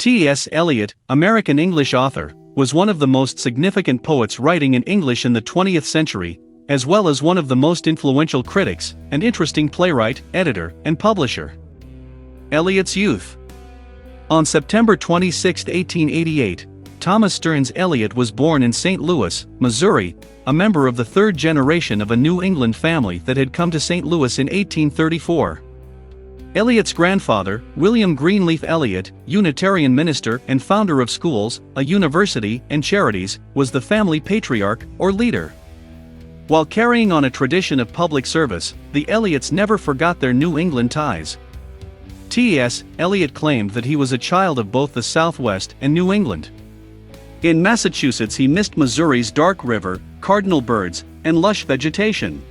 T.s. Eliot, American English author, was one of the most significant poets writing in English in the 20th century, as well as one of the most influential critics, and interesting playwright, editor, and publisher. Eliot's youth. On September 26, 1888, Thomas Stearns Eliot was born in St. Louis, Missouri, a member of the third generation of a New England family that had come to St. Louis in 1834. Eliot's grandfather, William Greenleaf Eliot, Unitarian minister and founder of schools, a university, and charities, was the family patriarch, or leader. While carrying on a tradition of public service, the Eliots never forgot their New England ties. T.s. Eliot claimed that he was a child of both the Southwest and New England. In Massachusetts he missed Missouri's dark river, cardinal birds, and lush vegetation.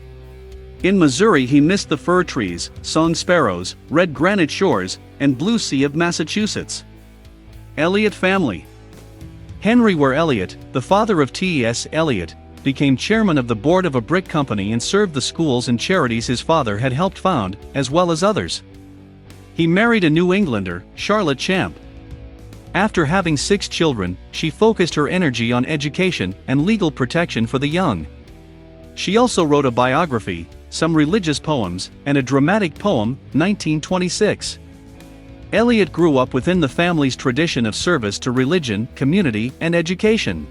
In Missouri he missed the fir trees, song sparrows, red granite shores, and blue sea of Massachusetts. Eliot family. Henry Ware Eliot, the father of T.s. Eliot, became chairman of the board of a brick company and served the schools and charities his father had helped found, as well as others. He married a New Englander, Charlotte Champ. After having 6 children, she focused her energy on education and legal protection for the young. She also wrote a biography, some religious poems, and a dramatic poem, 1926. Eliot grew up within the family's tradition of service to religion, community, and education.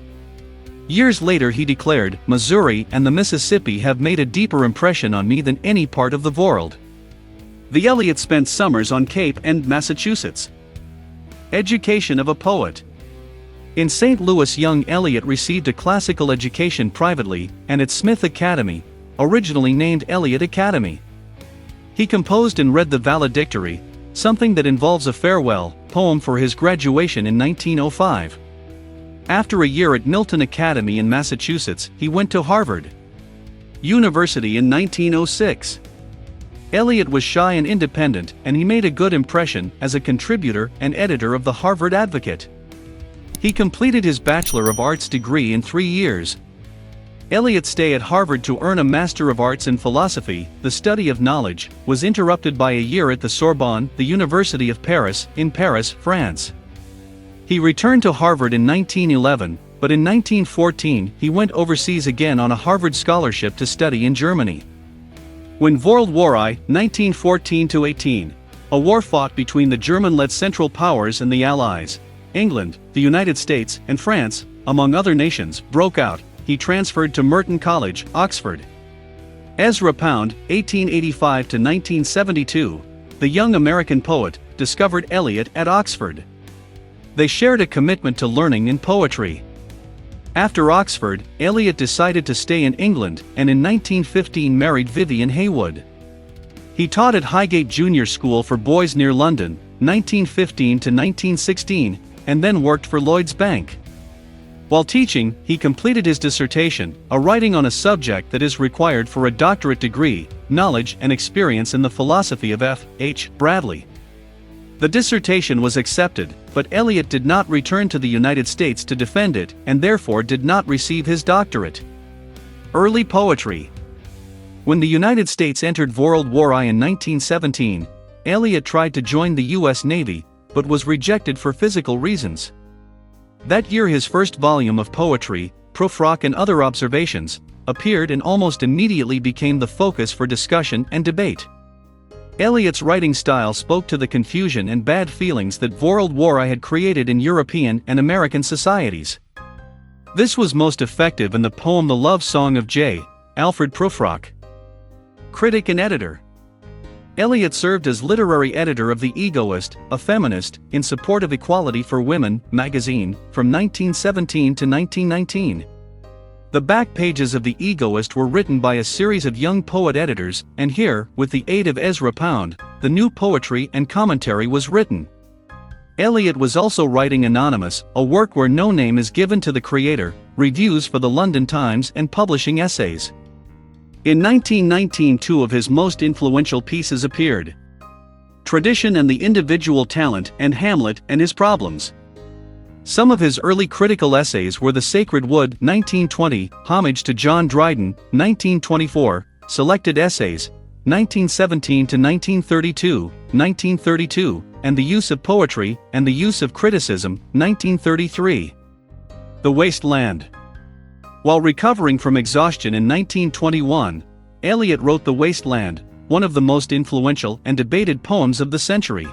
Years later he declared, "Missouri and the Mississippi have made a deeper impression on me than any part of the world." The Eliots spent summers on Cape and Massachusetts. Education of a poet. In St. Louis, young Eliot received a classical education privately, and at Smith Academy, originally named Eliot Academy. He composed and read the valedictory, something that involves a farewell poem for his graduation in 1905. After a year at Milton Academy in Massachusetts, he went to Harvard University in 1906. Eliot was shy and independent, and he made a good impression as a contributor and editor of the Harvard Advocate. He completed his Bachelor of Arts degree in 3 years. Eliot's stay at Harvard to earn a Master of Arts in Philosophy, the study of knowledge, was interrupted by a year at the Sorbonne, the University of Paris, in Paris, France. He returned to Harvard in 1911, but in 1914 he went overseas again on a Harvard scholarship to study in Germany. When World War I, 1914–18, a war fought between the German-led Central Powers and the Allies, England, the United States, and France, among other nations, broke out, he transferred to Merton College, Oxford. Ezra Pound, 1885–1972, the young American poet, discovered Eliot at Oxford. They shared a commitment to learning and poetry. After Oxford, Eliot decided to stay in England, and in 1915 married Vivian Haywood. He taught at Highgate Junior School for Boys near London, 1915–1916, and then worked for Lloyds Bank. While teaching, he completed his dissertation, a writing on a subject that is required for a doctorate degree, knowledge and experience in the philosophy of F. H. Bradley. The dissertation was accepted, but Eliot did not return to the United States to defend it, and therefore did not receive his doctorate. Early poetry. When the United States entered World War I in 1917, Eliot tried to join the U.S. Navy, but was rejected for physical reasons. That year his first volume of poetry, Prufrock and Other Observations, appeared and almost immediately became the focus for discussion and debate. Eliot's writing style spoke to the confusion and bad feelings that World War I had created in European and American societies. This was most effective in the poem The Love Song of J. Alfred Prufrock. Critic and editor. Eliot served as literary editor of The Egoist, a feminist, in support of equality for women, magazine, from 1917 to 1919. The back pages of The Egoist were written by a series of young poet editors, and here, with the aid of Ezra Pound, the new poetry and commentary was written. Eliot was also writing Anonymous, a work where no name is given to the creator, reviews for the London Times and publishing essays. In 1919 2 of his most influential pieces appeared: Tradition and the Individual Talent and Hamlet and His Problems. Some of his early critical essays were The Sacred Wood 1920, Homage to John Dryden, 1924, Selected Essays, 1917–1932, 1932, and the Use of Poetry, and the Use of Criticism, 1933. The Waste Land. While recovering from exhaustion in 1921, Eliot wrote The Waste Land, one of the most influential and debated poems of the century.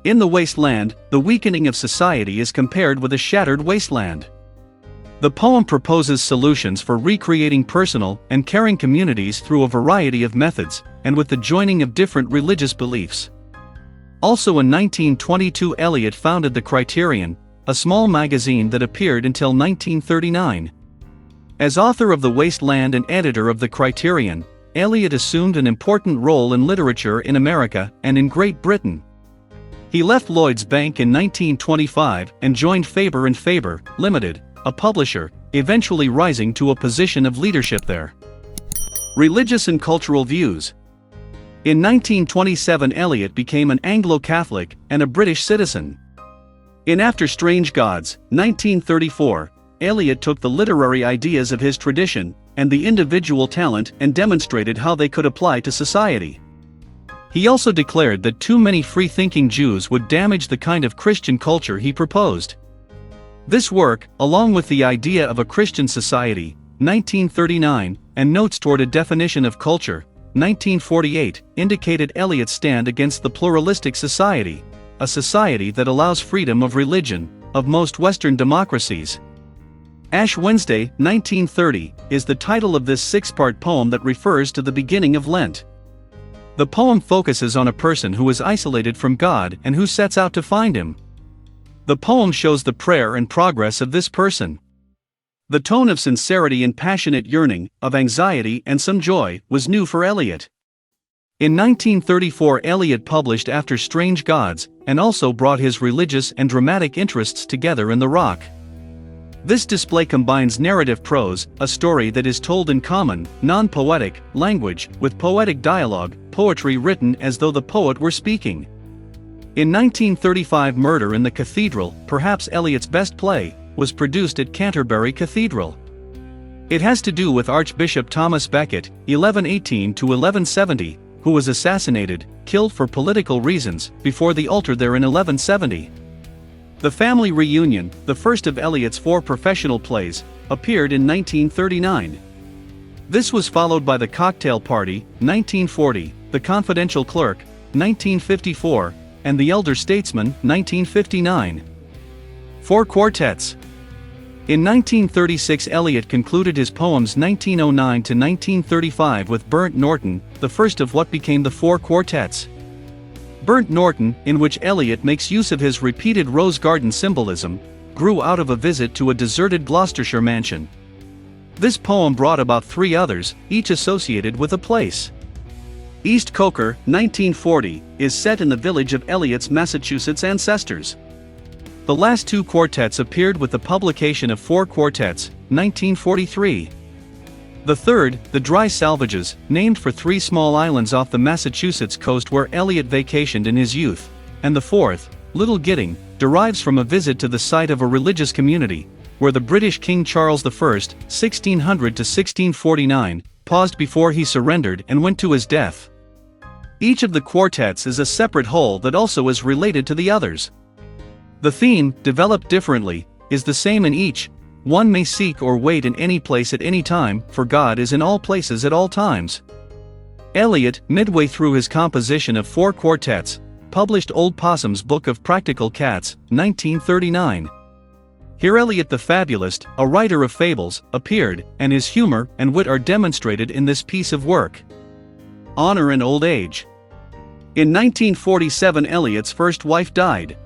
In The Waste Land, the weakening of society is compared with a shattered wasteland. The poem proposes solutions for recreating personal and caring communities through a variety of methods, and with the joining of different religious beliefs. Also in 1922, Eliot founded the Criterion, a small magazine that appeared until 1939. As author of The Waste Land and editor of the Criterion, Eliot assumed an important role in literature in America and in Great Britain. He left Lloyd's Bank in 1925 and joined Faber and Faber, Limited, a publisher, eventually rising to a position of leadership there. Religious and cultural views. In 1927, Eliot became an Anglo-Catholic and a British citizen. In After Strange Gods, 1934, Eliot took the literary ideas of his tradition and the individual talent and demonstrated how they could apply to society. He also declared that too many free-thinking Jews would damage the kind of Christian culture he proposed. This work, along with The Idea of a Christian Society, 1939, and Notes Toward a Definition of Culture, 1948, indicated Eliot's stand against the pluralistic society, a society that allows freedom of religion, of most Western democracies. Ash Wednesday, 1930, is the title of this six-part poem that refers to the beginning of Lent. The poem focuses on a person who is isolated from God and who sets out to find Him. The poem shows the prayer and progress of this person. The tone of sincerity and passionate yearning, of anxiety and some joy, was new for Eliot. In 1934, Eliot published After Strange Gods, and also brought his religious and dramatic interests together in The Rock. This display combines narrative prose, a story that is told in common, non-poetic, language, with poetic dialogue, poetry written as though the poet were speaking. In 1935, Murder in the Cathedral, perhaps Eliot's best play, was produced at Canterbury Cathedral. It has to do with Archbishop Thomas Becket, 1118–1170, who was assassinated, killed for political reasons, before the altar there in 1170. The Family Reunion, the first of Eliot's 4 professional plays, appeared in 1939. This was followed by The Cocktail Party, 1940, The Confidential Clerk, 1954, and The Elder Statesman, 1959. 4 Quartets. In 1936, Eliot concluded his poems 1909–1935 with Burnt Norton, the first of what became the 4 Quartets. Burnt Norton, in which Eliot makes use of his repeated rose garden symbolism, grew out of a visit to a deserted Gloucestershire mansion. This poem brought about 3 others, each associated with a place. East Coker, 1940, is set in the village of Eliot's Massachusetts ancestors. The last 2 quartets appeared with the publication of 4 Quartets, 1943. The third, The Dry Salvages, named for 3 small islands off the Massachusetts coast where Eliot vacationed in his youth, and the fourth, Little Gidding, derives from a visit to the site of a religious community, where the British King Charles I, 1600–1649, paused before he surrendered and went to his death. Each of the quartets is a separate whole that also is related to the others. The theme, developed differently, is the same in each. One may seek or wait in any place at any time, for God is in all places at all times. Eliot, midway through his composition of 4 quartets, published Old Possum's Book of Practical Cats, 1939. Here Eliot the Fabulist, a writer of fables, appeared, and his humor and wit are demonstrated in this piece of work. Honor and Old Age. In 1947, Eliot's first wife died.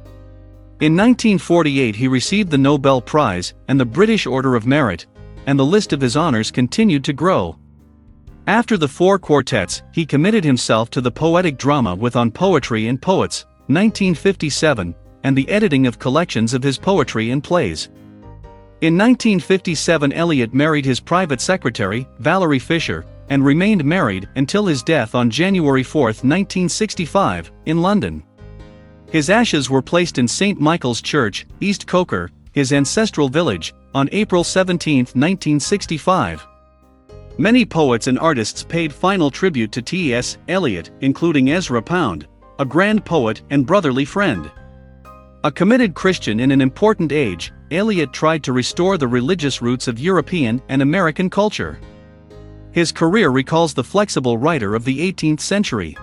In 1948 he received the Nobel Prize and the British Order of Merit, and the list of his honors continued to grow. After the 4 quartets, he committed himself to the poetic drama with On Poetry and Poets, 1957, and the editing of collections of his poetry and plays. In 1957 Eliot married his private secretary, Valerie Fisher, and remained married until his death on January 4, 1965, in London. His ashes were placed in St. Michael's Church, East Coker, his ancestral village, on April 17, 1965. Many poets and artists paid final tribute to T.s. Eliot, including Ezra Pound, a grand poet and brotherly friend. A committed Christian in an important age, Eliot tried to restore the religious roots of European and American culture. His career recalls the flexible writer of the 18th century,